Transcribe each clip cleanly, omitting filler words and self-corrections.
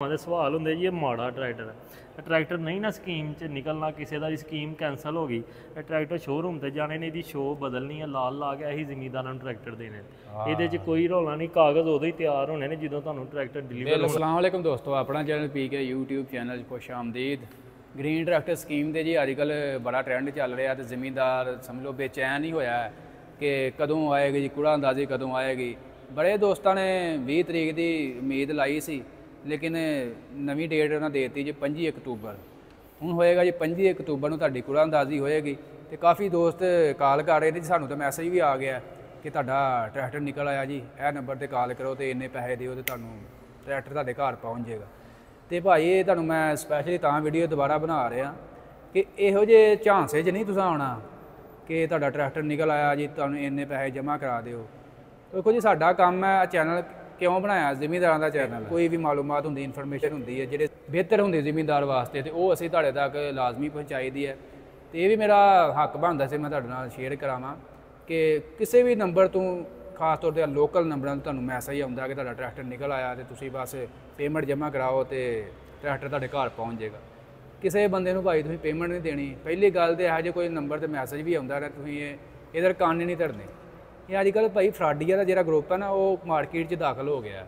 ਦੇ ਸਵਾਲ ਹੁੰਦੇ ਜੀ। ਇਹ ਮਾੜਾ ਟਰੈਕਟਰ ਨਹੀਂ ਨਾ ਸਕੀਮ 'ਚ ਨਿਕਲਣਾ, ਕਿਸੇ ਦਾ ਸਕੀਮ ਕੈਂਸਲ ਹੋ ਗਈ, ਇਹ ਟਰੈਕਟਰ ਸ਼ੋਰੂਮ ਤੇ ਜਾਣੇ ਨੇ, ਇਹਦੀ ਸ਼ੋ ਬਦਲਣੀ ਹੈ, ਲਾਲ ਲਾ ਕੇ ਅਸੀਂ ਜ਼ਿਮੀਂਦਾਰਾਂ ਨੂੰ ਟਰੈਕਟਰ ਦੇਣੇ। ਇਹਦੇ 'ਚ ਕੋਈ ਰੌਲਾ ਨਹੀਂ, ਕਾਗਜ਼ ਉਦੋਂ ਹੀ ਤਿਆਰ ਹੋਣੇ ਨੇ ਜਦੋਂ ਤੁਹਾਨੂੰ ਟਰੈਕਟਰ ਡਿਲੀਵਰ। अस्सलाम वालेकुम दोस्तों, अपना चैनल PK YouTube ਚੈਨਲ खुश आमदीद। ग्रीन ट्रैक्टर ਸਕੀਮ ਦੇ ਜੀ ਅੱਜ ਕੱਲ ਬੜਾ ਟ੍ਰੈਂਡ ਚੱਲ ਰਿਹਾ ਤੇ ਜ਼ਿਮੀਂਦਾਰ ਸਮਝ ਲਓ ਬੇਚੈਨ ਹੀ ਹੋਇਆ ਕਿ ਕਦੋਂ ਆਏਗੀ ਜੀ ਕੁੜਾ ਅੰਦਾਜ਼ੀ, ਕਦੋਂ ਆਏਗੀ। ਬੜੇ ਦੋਸਤਾਂ ਨੇ 20 ਤਰੀਕ ਦੀ ਉਮੀਦ ਲਾਈ ਸੀ, ਲੇਕਿਨ ਨਵੀਂ ਡੇਟ ਉਹਨਾਂ ਦੇ ਦਿੱਤੀ ਜੀ 25 ਅਕਤੂਬਰ। ਹੁਣ ਹੋਏਗਾ ਜੀ 25 ਅਕਤੂਬਰ ਨੂੰ ਤੁਹਾਡੀ ਕੁੜਾ ਅੰਦਾਜ਼ੀ ਹੋਏਗੀ। ਤੇ ਕਾਫੀ ਦੋਸਤ ਕਾਲ ਕਰ ਰਹੇ ਨੇ ਜੀ, ਸਾਨੂੰ ਤਾਂ ਮੈਸੇਜ ਵੀ ਆ ਗਿਆ ਕਿ ਤੁਹਾਡਾ ਟਰੈਕਟਰ ਨਿਕਲ ਆਇਆ ਜੀ, ਇਹ ਨੰਬਰ ਤੇ ਕਾਲ ਕਰੋ ਤੇ ਇੰਨੇ ਪੈਸੇ ਦਿਓ ਤੇ ਤੁਹਾਨੂੰ ਟਰੈਕਟਰ ਤੁਹਾਡੇ ਘਰ ਪਹੁੰਚ ਜਾਏਗਾ। ਤੇ ਭਾਈ ਇਹ ਤੁਹਾਨੂੰ ਮੈਂ ਸਪੈਸ਼ਲੀ ਤਾਂ ਵੀਡੀਓ ਦੁਬਾਰਾ ਬਣਾ ਰਿਹਾ ਕਿ ਇਹੋ ਜਿਹੇ ਝਾਂਸੇ 'ਚ ਨਹੀਂ ਤੁਸੀਂ ਆਉਣਾ ਕਿ ਤੁਹਾਡਾ ਟਰੈਕਟਰ ਨਿਕਲ ਆਇਆ ਜੀ, ਤੁਹਾਨੂੰ ਇੰਨੇ ਪੈਸੇ ਜਮ੍ਹਾਂ ਕਰਾ ਦਿਓ। ਦੇਖੋ ਜੀ, ਸਾਡਾ ਕੰਮ ਹੈ, ਚੈਨਲ ਕਿਉਂ ਬਣਾਇਆ, ਜ਼ਿਮੀਂਦਾਰਾਂ ਦਾ ਚੈਨਲ। ਕੋਈ ਵੀ ਮਾਲੂਮਾਤ ਹੁੰਦੀ, ਇਨਫੋਰਮੇਸ਼ਨ ਹੁੰਦੀ ਹੈ ਜਿਹੜੇ ਬਿਹਤਰ ਹੁੰਦੇ ਜ਼ਿਮੀਂਦਾਰ ਵਾਸਤੇ, ਤੇ ਉਹ ਅਸੀਂ ਤੁਹਾਡੇ ਤੱਕ ਲਾਜ਼ਮੀ ਪਹੁੰਚਾਈ ਦੀ ਹੈ। ਤੇ ਇਹ ਵੀ ਮੇਰਾ ਹੱਕ ਬਣਦਾ ਸੀ ਮੈਂ ਤੁਹਾਡੇ ਨਾਲ ਸ਼ੇਅਰ ਕਰਾਵਾਂ ਕਿ ਕਿਸੇ ਵੀ ਨੰਬਰ ਤੋਂ, ਖਾਸ ਤੌਰ 'ਤੇ ਲੋਕਲ ਨੰਬਰਾਂ ਤੋਂ ਤੁਹਾਨੂੰ ਮੈਸੇਜ ਆਉਂਦਾ ਕਿ ਤੁਹਾਡਾ ਟਰੈਕਟਰ ਨਿਕਲ ਆਇਆ ਤੇ ਤੁਸੀਂ ਬਸ ਪੇਮੈਂਟ ਜਮ੍ਹਾਂ ਕਰਾਓ ਤੇ ਟਰੈਕਟਰ ਤੁਹਾਡੇ ਘਰ ਪਹੁੰਚ ਜਾਏਗਾ। ਕਿਸੇ ਬੰਦੇ ਨੂੰ ਭਾਈ ਤੁਸੀਂ ਪੇਮੈਂਟ ਨਹੀਂ ਦੇਣੀ। ਪਹਿਲੀ ਗੱਲ ਤਾਂ ਇਹੋ ਜਿਹੇ ਕੋਈ ਨੰਬਰ 'ਤੇ ਮੈਸੇਜ ਵੀ ਆਉਂਦਾ ਨਾ, ਤੁਸੀਂ ਇਹਦੇ ਕੰਨ ਨਹੀਂ ਧਰਨੇ। ਇਹ ਅੱਜ ਕੱਲ੍ਹ ਭਾਈ ਫਰਾਡੀਆ ਦਾ ਜਿਹੜਾ ਗਰੁੱਪ ਹੈ ਨਾ, ਉਹ ਮਾਰਕੀਟ 'ਚ ਦਾਖਲ ਹੋ ਗਿਆ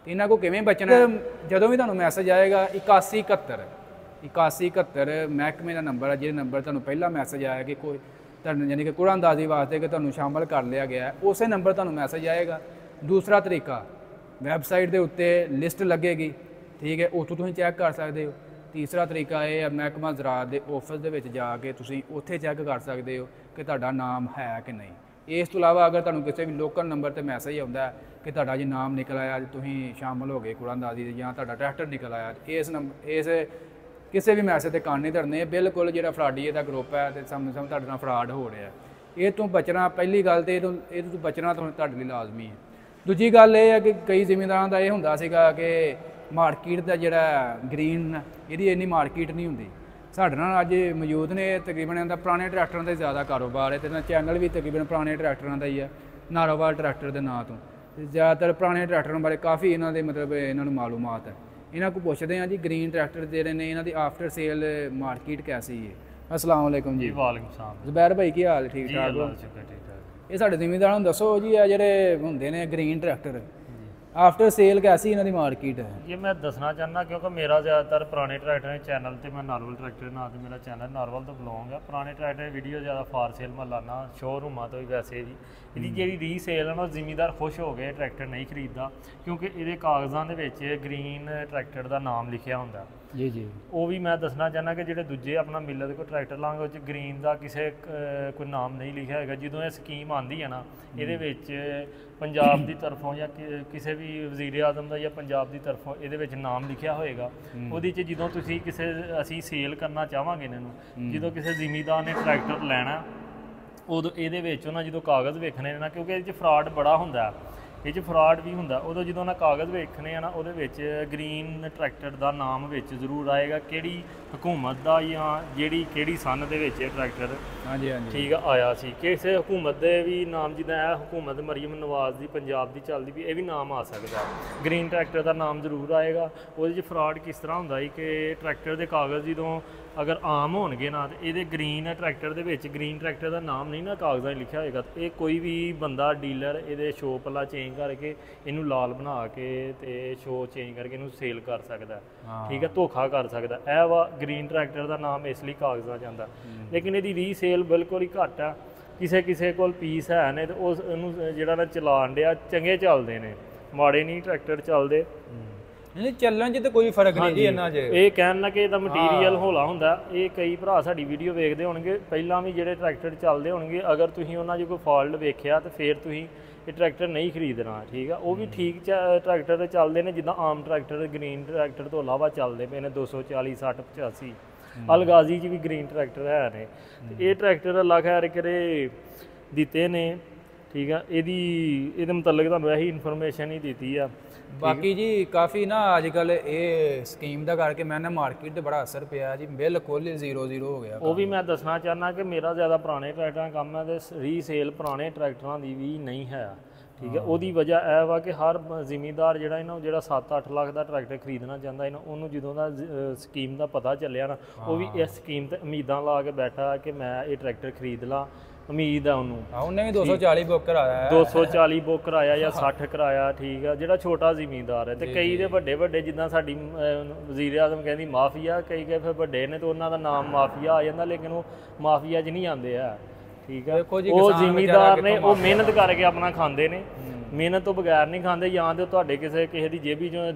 ਤੇ ਇਹਨਾਂ ਕੋਲ ਕਿਵੇਂ ਬਚਣਾ। ਜਦੋਂ ਵੀ ਤੁਹਾਨੂੰ ਮੈਸੇਜ ਆਏਗਾ 8171 ਮਹਿਕਮੇ ਦਾ ਨੰਬਰ ਹੈ, ਜਿਹੜੇ ਨੰਬਰ ਤੁਹਾਨੂੰ ਪਹਿਲਾ ਮੈਸੇਜ ਆਇਆ ਕਿ ਕੋਈ ਤੁਹਾਨੂੰ ਯਾਨੀ ਕਿ ਕੁੜਾ ਅੰਦਾਜ਼ੀ ਵਾਸਤੇ ਕਿ ਤੁਹਾਨੂੰ ਸ਼ਾਮਲ ਕਰ ਲਿਆ ਗਿਆ, ਉਸੇ ਨੰਬਰ ਤੁਹਾਨੂੰ ਮੈਸੇਜ ਆਏਗਾ। ਦੂਸਰਾ ਤਰੀਕਾ, ਵੈਬਸਾਈਟ ਦੇ ਉੱਤੇ ਲਿਸਟ ਲੱਗੇਗੀ, ਠੀਕ ਹੈ, ਉੱਥੋਂ ਤੁਸੀਂ ਚੈੱਕ ਕਰ ਸਕਦੇ ਹੋ। ਤੀਸਰਾ ਤਰੀਕਾ ਇਹ ਹੈ, ਮਹਿਕਮਾ ਜ਼ਰਾਅਤ ਦੇ ਆਫਿਸ ਦੇ ਵਿੱਚ ਜਾ ਕੇ ਤੁਸੀਂ ਉੱਥੇ ਚੈੱਕ ਕਰ ਸਕਦੇ ਹੋ ਕਿ ਤੁਹਾਡਾ ਨਾਮ ਹੈ ਕਿ ਨਹੀਂ। ਇਸ ਤੋਂ ਇਲਾਵਾ ਅਗਰ ਤੁਹਾਨੂੰ ਕਿਸੇ ਵੀ ਲੋਕਲ ਨੰਬਰ 'ਤੇ ਮੈਸੇਜ ਆਉਂਦਾ ਕਿ ਤੁਹਾਡਾ ਜੀ ਨਾਮ ਨਿਕਲ ਆਇਆ, ਤੁਸੀਂ ਸ਼ਾਮਲ ਹੋ ਗਏ ਕੁੜਾ ਅੰਦਾਜ਼ੀ ਦੇ, ਜਾਂ ਤੁਹਾਡਾ ਟਰੈਕਟਰ ਨਿਕਲ ਆਇਆ, ਇਸ ਕਿਸੇ ਵੀ ਮੈਸੇਜ 'ਤੇ ਕੰਨ ਨਹੀਂ ਧਰਨੇ। ਬਿਲਕੁਲ ਜਿਹੜਾ ਫਰਾਡੀਏ ਦਾ ਗਰੁੱਪ ਹੈ ਤੇ ਸਾਹਮਣੇ ਤੁਹਾਡੇ ਨਾਲ ਫਰਾਡ ਹੋ ਰਿਹਾ, ਇਹ ਤੋਂ ਬਚਣਾ। ਪਹਿਲੀ ਗੱਲ ਤੇ ਇਹ ਤੋਂ ਬਚਣਾ ਤੁਹਾਡੇ ਲਈ ਲਾਜ਼ਮੀ ਹੈ। ਦੂਜੀ ਗੱਲ ਇਹ ਹੈ ਕਿ ਕਈ ਜ਼ਿਮੀਂਦਾਰਾਂ ਦਾ ਇਹ ਹੁੰਦਾ ਸੀਗਾ ਕਿ ਮਾਰਕੀਟ ਦਾ ਜਿਹੜਾ ਗ੍ਰੀਨ, ਇਹਦੀ ਇੰਨੀ ਮਾਰਕੀਟ ਨਹੀਂ ਹੁੰਦੀ। ਸਾਡੇ ਨਾਲ ਅੱਜ ਮੌਜੂਦ ਨੇ, ਤਕਰੀਬਨ ਇਹਦਾ ਪੁਰਾਣੇ ਟਰੈਕਟਰਾਂ ਦਾ ਜ਼ਿਆਦਾ ਕਾਰੋਬਾਰ ਹੈ ਤੇ ਇਹਨਾਂ ਚੈਨਲ ਵੀ ਤਕਰੀਬਨ ਪੁਰਾਣੇ ਟਰੈਕਟਰਾਂ ਦਾ ਹੀ ਹੈ, ਨਾਰੋਵਾਲ ਟਰੈਕਟਰ ਦੇ ਨਾਂ ਤੋਂ। ਜ਼ਿਆਦਾਤਰ ਪੁਰਾਣੇ ਟਰੈਕਟਰਾਂ ਬਾਰੇ ਕਾਫੀ ਇਹਨਾਂ ਦੇ ਮਤਲਬ ਇਹਨਾਂ ਨੂੰ ਮਾਲੂਮਾਤ ਹੈ। ਇਹਨਾਂ ਕੋਲ ਪੁੱਛਦੇ ਹਾਂ ਜੀ, ਗ੍ਰੀਨ ਟਰੈਕਟਰ ਜਿਹੜੇ ਨੇ ਇਹਨਾਂ ਦੀ ਆਫਟਰ ਸੇਲ ਮਾਰਕੀਟ ਕੈਸੀ ਹੈ। अस्सलाम वालेकुम जी। ਵਾਲੇਕੁਮ ਸਲਾਮ। ਜ਼ੁਬੈਰ ਭਾਈ ਕੀ ਹਾਲ, ਠੀਕ ਠਾਕ ਹੋ? ਇਹ ਸਾਡੇ ਜ਼ਿਮੀਂਦਾਰਾਂ ਨੂੰ ਦੱਸੋ ਜੀ, ਆ ਜਿਹੜੇ ਹੁੰਦੇ ਨੇ ਗ੍ਰੀਨ ਟਰੈਕਟਰ ਆਫਟਰ ਸੇਲ ਕੈਸੀ ਇਹਨਾਂ ਦੀ ਮਾਰਕੀਟ ਹੈ? ਇਹ ਮੈਂ ਦੱਸਣਾ ਚਾਹੁੰਦਾ ਕਿਉਂਕਿ ਮੇਰਾ ਜ਼ਿਆਦਾਤਰ ਪੁਰਾਣੇ ਟਰੈਕਟਰ ਦੇ ਚੈਨਲ ਤੇ, ਮੈਂ ਨਾਰਵਲ ਟਰੈਕਟਰ ਨਾਂ ਤੇ ਮੇਰਾ ਚੈਨਲ, ਨਾਰਵਲ ਤੋਂ ਬਿਲੋਂਗ ਆ। ਪੁਰਾਣੇ ਟਰੈਕਟਰ ਦੀ ਵੀਡੀਓ ਜ਼ਿਆਦਾ ਫਾਰ ਸੇਲ ਮੈਂ ਲਾਣਾ, ਸ਼ੋਰੂਮਾਂ ਤੋਂ ਵੀ ਵੈਸੇ ਜੀ। ਇਹਦੀ ਜਿਹੜੀ ਰੀਸੇਲ ਹੈ ਨਾ, ਜ਼ਿਮੀਂਦਾਰ ਖੁਸ਼ ਹੋ ਗਏ, ਟਰੈਕਟਰ ਨਹੀਂ ਖਰੀਦਦਾ ਕਿਉਂਕਿ ਇਹਦੇ ਕਾਗਜ਼ਾਂ ਦੇ ਵਿੱਚ ਗ੍ਰੀਨ ਟਰੈਕਟਰ ਦਾ ਨਾਮ ਲਿਖਿਆ ਹੁੰਦਾ ਜੀ ਜੀ। ਉਹ ਵੀ ਮੈਂ ਦੱਸਣਾ ਚਾਹੁੰਦਾ ਕਿ ਜਿਹੜੇ ਦੂਜੇ ਆਪਣਾ ਮਿਲਰ ਦੇ ਕੋਈ ਟਰੈਕਟਰ ਲਾਂਗੇ ਉਹ 'ਚ ਗ੍ਰੀਨ ਦਾ ਕਿਸੇ ਕੋਈ ਨਾਮ ਨਹੀਂ ਲਿਖਿਆ ਹੈਗਾ। ਜਦੋਂ ਇਹ ਸਕੀਮ ਆਉਂਦੀ ਹੈ ਨਾ, ਇਹਦੇ ਵਿੱਚ ਪੰਜਾਬ ਦੀ ਤਰਫੋਂ ਜਾਂ ਕਿਸੇ ਵੀ ਵਜ਼ੀਰ ਆਜ਼ਮ ਦਾ ਜਾਂ ਪੰਜਾਬ ਦੀ ਤਰਫੋਂ ਇਹਦੇ ਵਿੱਚ ਨਾਮ ਲਿਖਿਆ ਹੋਏਗਾ। ਉਹਦੇ 'ਚ ਜਦੋਂ ਤੁਸੀਂ ਅਸੀਂ ਸੇਲ ਕਰਨਾ ਚਾਹਾਂਗੇ ਇਹਨਾਂ ਨੂੰ, ਜਦੋਂ ਕਿਸੇ ਜ਼ਿਮੀਂਦਾਰ ਨੇ ਟਰੈਕਟਰ ਲੈਣਾ, ਉਦੋਂ ਇਹਦੇ ਵਿੱਚ ਉਹਨਾਂ ਜਦੋਂ ਕਾਗਜ਼ ਵੇਖਣੇ ਨੇ ਨਾ, ਕਿਉਂਕਿ ਇਹਦੇ 'ਚ ਫਰਾਡ ਬੜਾ ਹੁੰਦਾ, ਇਹ 'ਚ ਫਰਾਡ ਵੀ ਹੁੰਦਾ, ਉਦੋਂ ਜਦੋਂ ਉਹਨਾਂ ਕਾਗਜ਼ ਵੇਖਣੇ ਆ ਨਾ, ਉਹਦੇ ਵਿੱਚ ਗ੍ਰੀਨ ਟਰੈਕਟਰ ਦਾ ਨਾਮ ਵਿੱਚ ਜ਼ਰੂਰ ਆਏਗਾ, ਕਿਹੜੀ ਹਕੂਮਤ ਦਾ ਜਾਂ ਕਿਹੜੀ ਸੰਨ ਦੇ ਵਿੱਚ ਇਹ ਟਰੈਕਟਰ ਠੀਕ ਆਇਆ ਸੀ। ਕਿਸੇ ਹਕੂਮਤ ਦੇ ਵੀ ਨਾਮ, ਜਿੱਦਾਂ ਇਹ ਹਕੂਮਤ ਮਰੀਮ ਨਵਾਜ਼ ਦੀ ਪੰਜਾਬ ਦੀ ਚੱਲਦੀ ਵੀ, ਇਹ ਵੀ ਨਾਮ ਆ ਸਕਦਾ। ਗ੍ਰੀਨ ਟਰੈਕਟਰ ਦਾ ਨਾਮ ਜ਼ਰੂਰ ਆਏਗਾ। ਉਹਦੇ 'ਚ ਫਰਾਡ ਕਿਸ ਤਰ੍ਹਾਂ ਹੁੰਦਾ ਸੀ ਕਿ ਟਰੈਕਟਰ ਦੇ ਕਾਗਜ਼ ਜਦੋਂ ਅਗਰ ਆਮ ਹੋਣਗੇ ਨਾ, ਤੇ ਇਹਦੇ ਗ੍ਰੀਨ ਟਰੈਕਟਰ ਦੇ ਵਿੱਚ ਗ੍ਰੀਨ ਟਰੈਕਟਰ ਦਾ ਨਾਮ ਨਹੀਂ ਨਾ ਕਾਗਜ਼ਾਂ 'ਚ ਲਿਖਿਆ ਹੋਏਗਾ, ਇਹ ਕੋਈ ਵੀ ਬੰਦਾ ਡੀਲਰ ਇਹਦੇ ਸ਼ੋਅ ਪੱਲਾ ਚੇਂਜ ਕਰਕੇ ਇਹਨੂੰ ਲਾਲ ਬਣਾ ਕੇ ਤੇ ਸ਼ੋਅ ਚੇਂਜ ਕਰਕੇ ਇਹਨੂੰ ਸੇਲ ਕਰ ਸਕਦਾ, ਠੀਕ ਹੈ, ਧੋਖਾ ਕਰ ਸਕਦਾ। ਇਹ ਵਾ ਗ੍ਰੀਨ ਟਰੈਕਟਰ ਦਾ ਨਾਮ ਇਸ ਲਈ ਕਾਗਜ਼ਾਂ 'ਚ ਆਉਂਦਾ। ਲੇਕਿਨ ਇਹਦੀ ਰੀਸੇਲ ਬਿਲਕੁਲ ਹੀ ਘੱਟ ਆ। ਕਿਸੇ ਕੋਲ ਪੀਸ ਹੈ ਨੇ ਤੇ ਉਹਨੂੰ ਜਿਹੜਾ ਨਾ ਚਲਾਉਣ ਡਿਆ, ਚੰਗੇ ਚੱਲਦੇ ਨੇ, ਮਾੜੇ ਨਹੀਂ ਟਰੈਕਟਰ ਚੱਲਦੇ। ਨਹੀਂ ਚੱਲਣ 'ਚ ਤਾਂ ਕੋਈ ਫਰਕ ਨਹੀਂ ਜੀ ਇਹਨਾਂ 'ਚ। ਇਹ ਕਹਿਣ ਲੱਗੇ ਇਹਦਾ ਮਟੀਰੀਅਲ ਹੌਲਾ ਹੁੰਦਾ। ਇਹ ਕਈ ਭਰਾ ਸਾਡੀ ਵੀਡੀਓ ਵੇਖਦੇ ਹੋਣਗੇ, ਪਹਿਲਾਂ ਵੀ ਜਿਹੜੇ ਟਰੈਕਟਰ ਚੱਲਦੇ ਹੋਣਗੇ, ਅਗਰ ਤੁਸੀਂ ਉਹਨਾਂ 'ਚ ਕੋਈ ਫਾਲਟ ਵੇਖਿਆ ਤਾਂ ਫਿਰ ਤੁਸੀਂ ਇਹ ਟਰੈਕਟਰ ਨਹੀਂ ਖਰੀਦਣਾ, ਠੀਕ ਆ। ਉਹ ਵੀ ਠੀਕ ਟਰੈਕਟਰ ਚੱਲਦੇ ਨੇ, ਜਿੱਦਾਂ ਆਮ ਟਰੈਕਟਰ ਗ੍ਰੀਨ ਟਰੈਕਟਰ ਤੋਂ ਇਲਾਵਾ ਚੱਲਦੇ ਪਏ ਨੇ 240, 60, 85। ਅਲਗਾਜ਼ੀ 'ਚ ਵੀ ਗ੍ਰੀਨ ਟਰੈਕਟਰ ਹੈ ਨੇ, ਇਹ ਟਰੈਕਟਰ ਅੱਲਾ ਖੈਰ ਕਰੇ ਦਿੱਤੇ ਨੇ, ਠੀਕ ਆ। ਇਹਦੇ ਮੁਤਲਕ ਤੁਹਾਨੂੰ ਇਹੀ ਇਨਫੋਰਮੇਸ਼ਨ ਹੀ ਦਿੱਤੀ ਆ। ਬਾਕੀ ਜੀ ਕਾਫੀ ਨਾ ਅੱਜ ਕੱਲ੍ਹ ਇਹ ਸਕੀਮ ਦਾ ਕਰਕੇ ਮੈਂ ਨਾ ਮਾਰਕੀਟ 'ਤੇ ਬੜਾ ਅਸਰ ਪਿਆ ਜੀ, ਬਿਲਕੁਲ 0-0 ਹੋ ਗਿਆ। ਉਹ ਵੀ ਮੈਂ ਦੱਸਣਾ ਚਾਹੁੰਦਾ ਕਿ ਮੇਰਾ ਜ਼ਿਆਦਾ ਪੁਰਾਣੇ ਟਰੈਕਟਰਾਂ ਦਾ ਕੰਮ ਹੈ ਤੇ ਰੀਸੇਲ ਪੁਰਾਣੇ ਟਰੈਕਟਰਾਂ ਦੀ ਵੀ ਨਹੀਂ ਹੈ। ਠੀਕ ਹੈ। ਉਹਦੀ ਵਜ੍ਹਾ ਇਹ ਵਾ ਕਿ ਹਰ ਜ਼ਿਮੀਂਦਾਰ ਜਿਹੜਾ ਇਹਨਾਂ ਜਿਹੜਾ 7-8 ਲੱਖ ਦਾ ਟਰੈਕਟਰ ਖਰੀਦਣਾ ਚਾਹੁੰਦਾ ਇਹਨਾਂ ਉਹਨੂੰ ਜਦੋਂ ਦਾ ਸਕੀਮ ਦਾ ਪਤਾ ਚੱਲਿਆ ਨਾ ਉਹ ਵੀ ਇਸ ਸਕੀਮ ਤੇ ਉਮੀਦਾਂ ਲਾ ਕੇ ਬੈਠਾ ਕਿ ਮੈਂ ਇਹ ਟਰੈਕਟਰ ਖਰੀਦ ਲਾਂ। ਉਮੀਦ ਆ ਉਹਨੂੰ। ਉਹਨੇ ਵੀ 240 ਬੁੱਕ ਕਰਾਇਆ 240 ਬੁੱਕ ਕਰਾਇਆ ਜਾਂ 60 ਕਰਾਇਆ, ਠੀਕ ਆ, ਜਿਹੜਾ ਛੋਟਾ ਜ਼ਿਮੀਂਦਾਰ ਹੈ। ਤੇ ਕਈ ਦੇ ਵੱਡੇ ਵੱਡੇ ਜਿੱਦਾਂ ਸਾਡੀ ਵਜ਼ੀਰ ਆਜ਼ਮ ਕਹਿੰਦੀ ਮਾਫੀਆ, ਕਈ ਫਿਰ ਵੱਡੇ ਨੇ ਤੇ ਉਹਨਾਂ ਦਾ ਨਾਮ ਮਾਫੀਆ ਆ ਜਾਂਦਾ, ਲੇਕਿਨ ਉਹ ਮਾਫੀਆ 'ਚ ਨਹੀਂ ਆਉਂਦੇ ਆ, ਠੀਕ ਆ। ਉਹ ਜ਼ਿਮੀਂਦਾਰ ਨੇ ਉਹ ਮਿਹਨਤ ਕਰਕੇ ਆਪਣਾ ਖਾਂਦੇ ਨੇ, ਮਿਹਨਤ ਤੋਂ ਬਗੈਰ ਨਹੀਂ ਖਾਂਦੇ, ਜਾਂ ਤੇ ਤੁਹਾਡੇ ਕਿਸੇ ਦੀ ਜੇਬੀ 'ਚੋਂ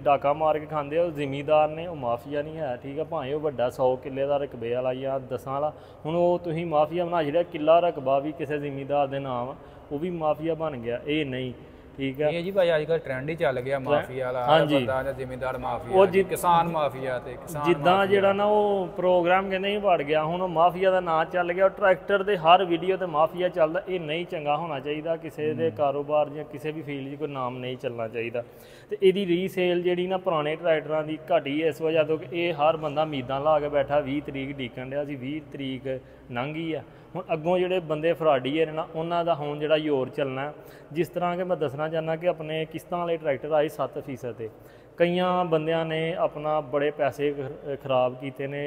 ਡਾਕਾ ਮਾਰ ਕੇ ਖਾਂਦੇ ਆ। ਉਹ ਜ਼ਿਮੀਂਦਾਰ ਨੇ, ਉਹ ਮਾਫੀਆ ਨਹੀਂ ਹੈ, ਠੀਕ ਆ। ਭਾਵੇਂ ਉਹ ਵੱਡਾ 100 ਕਿੱਲੇ ਦਾ ਰਕਬੇ ਵਾਲਾ ਜਾਂ 10 ਵਾਲਾ, ਹੁਣ ਉਹ ਤੁਸੀਂ ਮਾਫੀਆ ਬਣਾ ਜਿਹੜਾ ਕਿੱਲਾ ਰਕਬਾ ਵੀ ਕਿਸੇ ਜ਼ਿਮੀਂਦਾਰ ਦੇ ਨਾਮ ਉਹ ਵੀ ਮਾਫੀਆ ਬਣ ਗਿਆ, ਇਹ ਨਹੀਂ, ਠੀਕ ਹੈ। ਇਹ ਜੀ ਭਾਈ ਅੱਜ ਕੱਲ੍ਹ ਟ੍ਰੈਂਡ ਹੀ ਚੱਲ ਗਿਆ ਮਾਫੀਆ ਵਾਲਾ, ਬੰਦਾ ਜਾਂ ਜ਼ਿਮੀਂਦਾਰ ਮਾਫੀਆ, ਉਹ ਕਿਸਾਨ ਮਾਫੀਆ ਤੇ ਕਿਸਾਨ ਜਿੱਦਾਂ ਜਿਹੜਾ ਨਾ ਉਹ ਪ੍ਰੋਗਰਾਮ ਕਹਿੰਦੇ ਹੀ ਵੜ ਗਿਆ, ਹੁਣ ਮਾਫੀਆ ਦਾ ਨਾਂ ਚੱਲ ਗਿਆ। ਟਰੈਕਟਰ ਦੇ ਹਰ ਵੀਡੀਓ ਤੇ ਮਾਫੀਆ ਚੱਲਦਾ, ਇਹ ਨਹੀਂ ਚੰਗਾ ਹੋਣਾ ਚਾਹੀਦਾ। ਕਿਸੇ ਦੇ ਕਾਰੋਬਾਰ ਜਾਂ ਕਿਸੇ ਵੀ ਫੀਲਡ 'ਚ ਕੋਈ ਨਾਮ ਨਹੀਂ ਚੱਲਣਾ ਚਾਹੀਦਾ। ਤੇ ਇਹਦੀ ਰੀਸੇਲ ਜਿਹੜੀ ਨਾ ਪੁਰਾਣੇ ਟਰੈਕਟਰਾਂ ਦੀ ਘਟੀ ਇਸ ਵਜ੍ਹਾ ਤੋਂ ਕਿ ਇਹ ਹਰ ਬੰਦਾ ਉਮੀਦਾਂ ਲਾ ਕੇ ਬੈਠਾ 20 ਤਰੀਕ ਡੀਕਣ ਡਿਆ ਸੀ, 20 ਤਰੀਕ ਲੰਘ ਗਈ ਆ। ਹੁਣ ਅੱਗੋਂ ਜਿਹੜੇ ਬੰਦੇ ਫਰਾਡੀਏ ਨੇ ਨਾ ਉਹਨਾਂ ਦਾ ਹੁਣ ਜਿਹੜਾ ਜ਼ੋਰ ਚੱਲਣਾ, ਜਿਸ ਤਰ੍ਹਾਂ ਕਿ ਮੈਂ ਦੱਸਣਾ ਚਾਹੁੰਦਾ ਕਿ ਆਪਣੇ ਕਿਸ਼ਤਾਂ ਵਾਲੇ ਟਰੈਕਟਰ ਆਏ 7% ਤੇ ਕਈਆਂ ਬੰਦਿਆਂ ਨੇ ਆਪਣਾ ਬੜੇ ਪੈਸੇ ਖਰਾਬ ਕੀਤੇ ਨੇ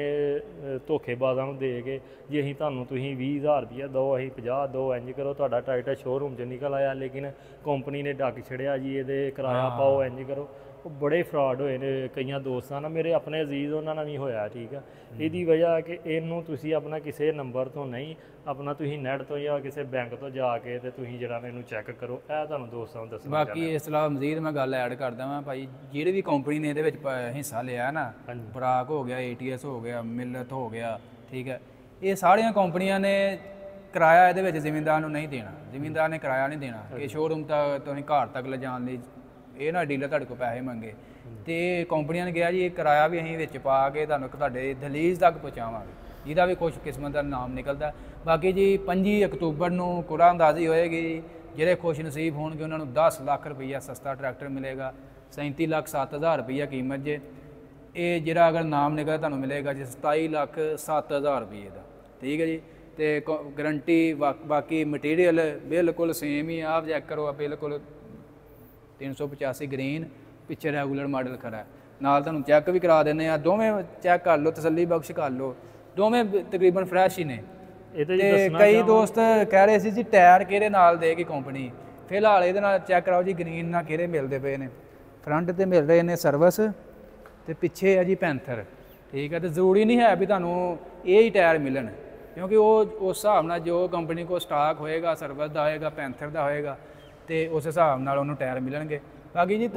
ਧੋਖੇਬਾਜ਼ਾਂ ਨੂੰ ਦੇ ਕੇ, ਜੀ ਅਸੀਂ ਤੁਸੀਂ 20,000 ਰੁਪਈਆ ਦਿਓ, ਅਸੀਂ 50 ਦਿਓ, ਇੰਝ ਕਰੋ, ਤੁਹਾਡਾ ਟਰੈਕਟਰ ਸ਼ੋਅਰੂਮ 'ਚ ਨਿਕਲ ਆਇਆ, ਲੇਕਿਨ ਕੰਪਨੀ ਨੇ ਡੱਕ ਛੜਿਆ ਜੀ ਇਹਦੇ ਕਿਰਾਇਆ ਪਾਓ, ਇੰਝ ਕਰੋ। ਉਹ ਬੜੇ ਫਰਾਡ ਹੋਏ ਨੇ ਕਈਆਂ ਦੋਸਤਾਂ ਨਾਲ, ਮੇਰੇ ਆਪਣੇ ਅਜ਼ੀਜ਼ ਉਹਨਾਂ ਨਾਲ ਵੀ ਹੋਇਆ, ਠੀਕ ਆ। ਇਹਦੀ ਵਜ੍ਹਾ ਕਿ ਇਹਨੂੰ ਤੁਸੀਂ ਆਪਣਾ ਕਿਸੇ ਨੰਬਰ ਤੋਂ ਨਹੀਂ, ਆਪਣਾ ਤੁਸੀਂ ਨੈਟ ਤੋਂ ਜਾਂ ਕਿਸੇ ਬੈਂਕ ਤੋਂ ਜਾ ਕੇ ਤੇ ਤੁਸੀਂ ਜਿਹੜਾ ਇਹਨੂੰ ਚੈੱਕ ਕਰੋ। ਇਹ ਤੁਹਾਨੂੰ ਦੋਸਤਾਂ ਨੂੰ ਦੱਸਣਾ। ਬਾਕੀ ਇਸ ਤਰ੍ਹਾਂ ਮਜ਼ੀਦ ਮੈਂ ਗੱਲ ਐਡ ਕਰਦਾ ਵਾਂ ਭਾਈ, ਜਿਹੜੀ ਵੀ ਕੰਪਨੀ ਨੇ ਇਹਦੇ ਵਿੱਚ ਹਿੱਸਾ ਲਿਆ ਨਾ, ਬਰਾਕ ਹੋ ਗਿਆ, ATS ਹੋ ਗਿਆ, ਮਿਲਤ ਹੋ ਗਿਆ, ਠੀਕ ਹੈ, ਇਹ ਸਾਰੀਆਂ ਕੰਪਨੀਆਂ ਨੇ ਕਿਰਾਇਆ ਇਹਦੇ ਵਿੱਚ ਜ਼ਿਮੀਂਦਾਰ ਨੂੰ ਨਹੀਂ ਦੇਣਾ। ਜ਼ਿਮੀਂਦਾਰ ਨੇ ਕਿਰਾਇਆ ਨਹੀਂ ਦੇਣਾ ਕਿ ਸ਼ੋਰੂਮ ਤੱਕ ਤੁਸੀਂ ਘਰ ਤੱਕ ਲਿਜਾਣ ਲਈ ਇਹ ਨਾ ਡੀਲਰ ਤੁਹਾਡੇ ਕੋਲ ਪੈਸੇ ਮੰਗੇ। ਤੇ ਕੰਪਨੀਆਂ ਨੇ ਕਿਹਾ ਜੀ ਇਹ ਕਿਰਾਇਆ ਵੀ ਅਸੀਂ ਵਿੱਚ ਪਾ ਕੇ ਤੁਹਾਨੂੰ ਤੁਹਾਡੇ ਦਹਲੀਜ਼ ਤੱਕ ਪਹੁੰਚਾਵਾਂਗੇ, ਜਿਹਦਾ ਵੀ ਕੁਛ ਕਿਸਮਤ ਦਾ ਨਾਮ ਨਿਕਲਦਾ। ਬਾਕੀ ਜੀ 25 ਅਕਤੂਬਰ ਨੂੰ ਕੁਰਾਨਦਾਜ਼ੀ ਹੋਏਗੀ, ਜਿਹੜੇ ਖੁਸ਼ ਨਸੀਬ ਹੋਣਗੇ ਉਹਨਾਂ ਨੂੰ 10 ਲੱਖ ਰੁਪਈਆ ਸਸਤਾ ਟਰੈਕਟਰ ਮਿਲੇਗਾ। 37,07,000 ਰੁਪਈਆ ਕੀਮਤ ਜੇ। ਇਹ ਜਿਹੜਾ ਅਗਰ ਨਾਮ ਨਿਕਲਦਾ ਤੁਹਾਨੂੰ ਮਿਲੇਗਾ ਜੀ 27,07,000 ਰੁਪਈਏ ਦਾ, ਠੀਕ ਹੈ ਜੀ। ਤੇ ਗਰੰਟੀ ਬਾਕੀ ਮਟੀਰੀਅਲ ਬਿਲਕੁਲ ਸੇਮ ਹੀ, ਆਪ ਚੈੱਕ ਕਰੋ, ਬਿਲਕੁਲ 385 ਗ੍ਰੀਨ, ਪਿੱਛੇ ਰੈਗੂਲਰ ਮਾਡਲ ਖੜਾ, ਨਾਲ ਤੁਹਾਨੂੰ ਚੈੱਕ ਵੀ ਕਰਾ ਦਿੰਦੇ ਆ, ਦੋਵੇਂ ਚੈੱਕ ਕਰ ਲਓ, ਤਸੱਲੀ ਬਖਸ਼ ਕਰ ਲਓ, ਦੋਵੇਂ ਤਕਰੀਬਨ ਫਰੈਸ਼ ਹੀ ਨੇ। ਤੇ ਕਈ ਦੋਸਤ ਕਹਿ ਰਹੇ ਸੀ ਜੀ ਟਾਇਰ ਕਿਹੜੇ ਨਾਲ ਦੇਗੀ ਕੰਪਨੀ, ਫਿਲਹਾਲ ਇਹਦੇ ਨਾਲ ਚੈੱਕ ਕਰਾਓ ਜੀ ਗ੍ਰੀਨ ਨਾਲ ਕਿਹੜੇ ਮਿਲਦੇ ਪਏ ਨੇ। ਫਰੰਟ ਤੇ ਮਿਲ ਰਹੇ ਨੇ ਸਰਵਿਸ ਤੇ ਪਿੱਛੇ ਹੈ ਜੀ ਪੈਂਥਰ, ਠੀਕ ਹੈ। ਤੇ ਜ਼ਰੂਰੀ ਨਹੀਂ ਹੈ ਵੀ ਤੁਹਾਨੂੰ ਇਹ ਹੀ ਟਾਇਰ ਮਿਲਣ, ਕਿਉਂਕਿ ਉਹ ਉਸ ਹਿਸਾਬ ਨਾਲ ਜੋ ਕੰਪਨੀ ਕੋਲ ਸਟਾਕ ਹੋਏਗਾ, ਸਰਵਿਸ ਦਾ ਹੋਏਗਾ, ਪੈਂਥਰ ਦਾ ਹੋਏਗਾ, ਤੇ ਉਸ ਹਿਸਾਬ ਨਾਲ ਉਹਨੂੰ ਟਾਇਰ ਮਿਲਣਗੇ। ਬਾਕੀ ਜੀ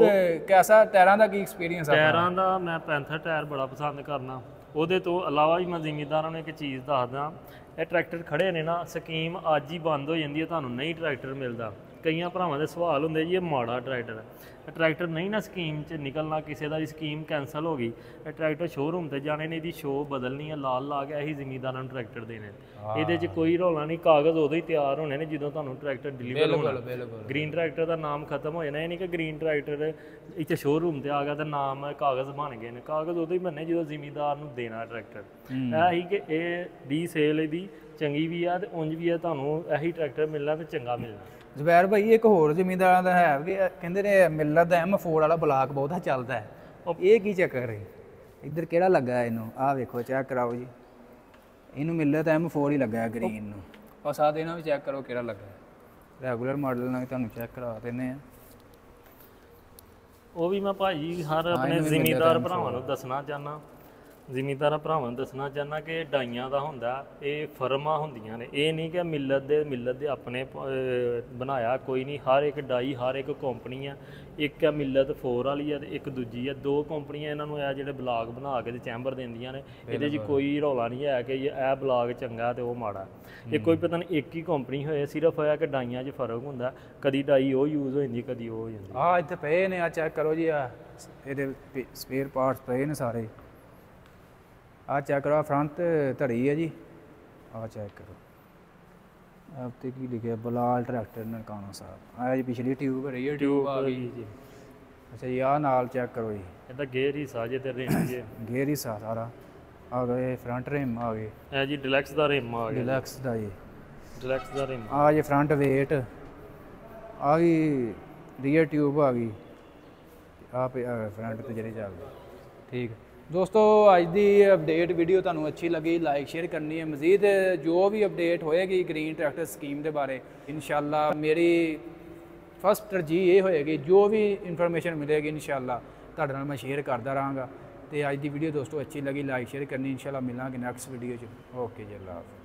ਕੈਸਾ ਟਾਇਰਾਂ ਦਾ ਕੀ ਐਕਸਪੀਰੀਅੰਸ ਆ? ਟਾਇਰਾਂ ਦਾ ਮੈਂ ਪੈਂਥਰ ਟਾਇਰ ਬੜਾ ਪਸੰਦ ਕਰਨਾ। ਉਹਦੇ ਤੋਂ ਇਲਾਵਾ ਵੀ ਮੈਂ ਜ਼ਿਮੀਂਦਾਰਾਂ ਨੂੰ ਇੱਕ ਚੀਜ਼ ਦੱਸਦਾ, ਇਹ ਟਰੈਕਟਰ ਖੜੇ ਨੇ ਨਾ, ਸਕੀਮ ਅੱਜ ਹੀ ਬੰਦ ਹੋ ਜਾਂਦੀ ਹੈ, ਤੁਹਾਨੂੰ ਨਹੀਂ ਟਰੈਕਟਰ ਮਿਲਦਾ। ਕਈਆਂ ਭਰਾਵਾਂ ਦੇ ਸਵਾਲ ਹੁੰਦੇ ਜੀ ਇਹ ਮਾੜਾ ਟਰੈਕਟਰ ਹੈ, ਟਰੈਕਟਰ ਨਹੀਂ ਨਾ ਸਕੀਮ 'ਚ ਨਿਕਲਣਾ, ਕਿਸੇ ਦਾ ਵੀ ਸਕੀਮ ਕੈਂਸਲ ਹੋ ਗਈ, ਇਹ ਟਰੈਕਟਰ ਸ਼ੋਅਰੂਮ ਤੇ ਜਾਣੇ ਨੇ, ਇਹਦੀ ਸ਼ੋਅ ਬਦਲਣੀ ਹੈ, ਲਾਲ ਲਾ ਕੇ ਇਹੀ ਜ਼ਿਮੀਂਦਾਰਾਂ ਨੂੰ ਟਰੈਕਟਰ ਦੇਣੇ। ਇਹਦੇ 'ਚ ਕੋਈ ਰੌਲਾ ਨਹੀਂ, ਕਾਗਜ਼ ਉਦੋਂ ਹੀ ਤਿਆਰ ਹੋਣੇ ਨੇ ਜਦੋਂ ਤੁਹਾਨੂੰ ਟਰੈਕਟਰ ਡਿਲੀਵਰ ਹੋਣਾ। ਗ੍ਰੀਨ ਟਰੈਕਟਰ ਦਾ ਨਾਮ ਖਤਮ ਹੋ ਜਾਣਾ, ਇਹ ਨਹੀਂ ਕਿ ਗ੍ਰੀਨ ਟਰੈਕਟਰ ਇੱਥੇ ਸ਼ੋਅਰੂਮ ਤੇ ਆ ਗਿਆ ਤਾਂ ਨਾਮ ਕਾਗਜ਼ ਬਣ ਗਏ ਨੇ, ਕਾਗਜ਼ ਉਦੋਂ ਹੀ ਬਣਨੇ ਜਦੋਂ ਜ਼ਿਮੀਂਦਾਰ ਨੂੰ ਦੇਣਾ ਟਰੈਕਟਰ। ਇਹ ਹੀ ਕਿ ਇਹ ਰੀਸੇਲ ਇਹਦੀ ਚੰਗੀ ਵੀ ਆ ਤੇ ਉਂਝ ਵੀ ਆ, ਤੁਹਾਨੂੰ ਇਹੀ ਟਰੈਕਟਰ ਮਿਲਣਾ ਤੇ ਚੰਗਾ ਮਿਲਣਾ। ਜ਼ਬੈਰ ਭਾਈ ਇੱਕ ਹੋਰ ਜ਼ਿਮੀਂਦਾਰਾਂ ਦਾ ਹੈ ਕਿ ਕਹਿੰਦੇ ਨੇ ਮਿਲਤ ਦਾ M4 ਵਾਲਾ ਬਲਾਕ ਬਹੁਤਾ ਚੱਲਦਾ ਹੈ, ਇਹ ਕੀ ਚੱਕਰ ਹੈ? ਇੱਧਰ ਕਿਹੜਾ ਲੱਗਾ ਇਹਨੂੰ, ਆਹ ਵੇਖੋ ਚੈੱਕ ਕਰਾਓ ਜੀ, ਇਹਨੂੰ ਮਿਲਤ M4 ਹੀ ਲੱਗਾ ਗ੍ਰੀਨ ਨੂੰ। ਔਰ ਸਾਥ ਇਹਨਾਂ ਵੀ ਚੈੱਕ ਕਰੋ ਕਿਹੜਾ ਲੱਗਾ, ਰੈਗੂਲਰ ਮਾਡਲ ਨਾਲ ਤੁਹਾਨੂੰ ਚੈੱਕ ਕਰਾ ਦਿੰਦੇ ਆ। ਉਹ ਵੀ ਮੈਂ ਭਾਜੀ ਹਰ ਆਪਣੇ ਜ਼ਿਮੀਂਦਾਰ ਭਰਾਵਾਂ ਨੂੰ ਦੱਸਣਾ ਚਾਹੁੰਦਾ, ਜ਼ਿਮੀਂਦਾਰਾਂ ਭਰਾਵਾਂ ਨੂੰ ਦੱਸਣਾ ਚਾਹੁੰਦਾ ਕਿ ਡਾਈਆਂ ਦਾ ਹੁੰਦਾ, ਇਹ ਫਰਮਾਂ ਹੁੰਦੀਆਂ ਨੇ, ਇਹ ਨਹੀਂ ਕਿ ਮਿਲਤ ਦੇ ਆਪਣੇ ਬਣਾਇਆ ਕੋਈ ਨਹੀਂ। ਹਰ ਇੱਕ ਡਾਈ ਹਰ ਇੱਕ ਕੰਪਨੀ ਆ, ਇੱਕ ਹੈ ਮਿਲਤ 4 ਵਾਲੀ ਆ ਤੇ ਇੱਕ ਦੂਜੀ ਆ, ਦੋ ਕੰਪਨੀਆਂ ਇਹਨਾਂ ਨੂੰ ਇਹ ਜਿਹੜੇ ਬਲਾਕ ਬਣਾ ਕੇ ਤੇ ਚੈਂਬਰ ਦਿੰਦੀਆਂ ਨੇ। ਇਹਦੇ 'ਚ ਕੋਈ ਰੌਲਾ ਨਹੀਂ ਹੈ ਕਿ ਇਹ ਬਲਾਕ ਚੰਗਾ ਤੇ ਉਹ ਮਾੜਾ, ਇਹ ਕੋਈ ਪਤਾ ਨਹੀਂ ਇੱਕ ਹੀ ਕੰਪਨੀ ਹੋਏ, ਸਿਰਫ ਹੋਇਆ ਕਿ ਡਾਈਆਂ 'ਚ ਫਰਕ ਹੁੰਦਾ, ਕਦੀ ਡਾਈ ਉਹ ਯੂਜ਼ ਹੋ ਜਾਂਦੀ, ਕਦੀ ਉਹ ਹੋ ਜਾਂਦੀ। ਆਹ ਇੱਥੇ ਪਏ ਨੇ, ਆ ਚੈੱਕ ਕਰੋ ਜੀ, ਆ ਇਹਦੇ ਸਪੇਅਰ ਪਾਰਟਸ ਪਏ ਨੇ ਸਾਰੇ, ਆਹ ਚੈੱਕ ਕਰੋ, ਫਰੰਟ ਧੜੀ ਹੈ ਜੀ, ਆਹ ਚੈੱਕ ਕਰੋ, ਆਹ ਤੇ ਕੀ ਲਿਖਿਆ, ਬਲਾਲ ਟਰੈਕਟਰ ਨਨਕਾਣਾ ਸਾਹਿਬ। ਆਹ ਜੀ ਪਿਛਲੀ ਟਿਊਬ ਰਹੀ ਹੈ, ਟਿਊਬ ਆ ਗਈ ਜੀ। ਅੱਛਾ ਜੀ, ਆਹ ਨਾਲ ਚੈੱਕ ਕਰੋ ਜੀ, ਇਹਦਾ ਗੇਅਰ ਹੀ ਸਾਜੇ ਤੇ ਰਿਮ ਜੇ, ਗੇਅਰ ਹੀ ਸਾਰਾ ਆ ਗਏ, ਫਰੰਟ ਰਿਮ ਆ ਗਏ, ਇਹ ਜੀ ਡਿਲੈਕਸ ਦਾ ਰਿਮ ਆ ਗਿਆ, ਡਿਲੈਕਸ ਦਾ ਜੀ, ਡਿਲੈਕਸ ਦਾ ਰਿਮ ਆ ਜੀ ਫਰੰਟ ਵੇਟ, ਆ ਗਈ ਰੀਅਰ ਟਿਊਬ ਆ ਗਈ, ਆ ਫਰੰਟ ਤੇ ਜਿਹੜੀ ਚੱਲਦੀ। ਠੀਕ ਦੋਸਤੋ, ਅੱਜ ਦੀ ਅਪਡੇਟ ਵੀਡੀਓ ਤੁਹਾਨੂੰ ਅੱਛੀ ਲੱਗੀ, ਲਾਈਕ ਸ਼ੇਅਰ ਕਰਨੀ ਹੈ। ਮਜ਼ੀਦ ਜੋ ਵੀ ਅਪਡੇਟ ਹੋਏਗੀ ਗ੍ਰੀਨ ਟਰੈਕਟਰ ਸਕੀਮ ਦੇ ਬਾਰੇ, ਇਨਸ਼ਾਅੱਲਾ ਮੇਰੀ ਫਸਟ ਤਰਜੀਹ ਇਹ ਹੋਏਗੀ, ਜੋ ਵੀ ਇਨਫੋਰਮੇਸ਼ਨ ਮਿਲੇਗੀ ਇਨਸ਼ਾਅੱਲਾ ਤੁਹਾਡੇ ਨਾਲ ਮੈਂ ਸ਼ੇਅਰ ਕਰਦਾ ਰਹਾਂਗਾ। ਤੇ ਅੱਜ ਦੀ ਵੀਡੀਓ ਦੋਸਤੋ ਅੱਛੀ ਲੱਗੀ, ਲਾਈਕ ਸ਼ੇਅਰ ਕਰਨੀ। ਇਨਸ਼ਾਅੱਲਾ ਮਿਲਾਂਗੇ ਨੈਕਸਟ ਵੀਡੀਓ 'ਚ। ਓਕੇ ਜੀ, ਅੱਲਾ ਹਾਫਿਜ਼।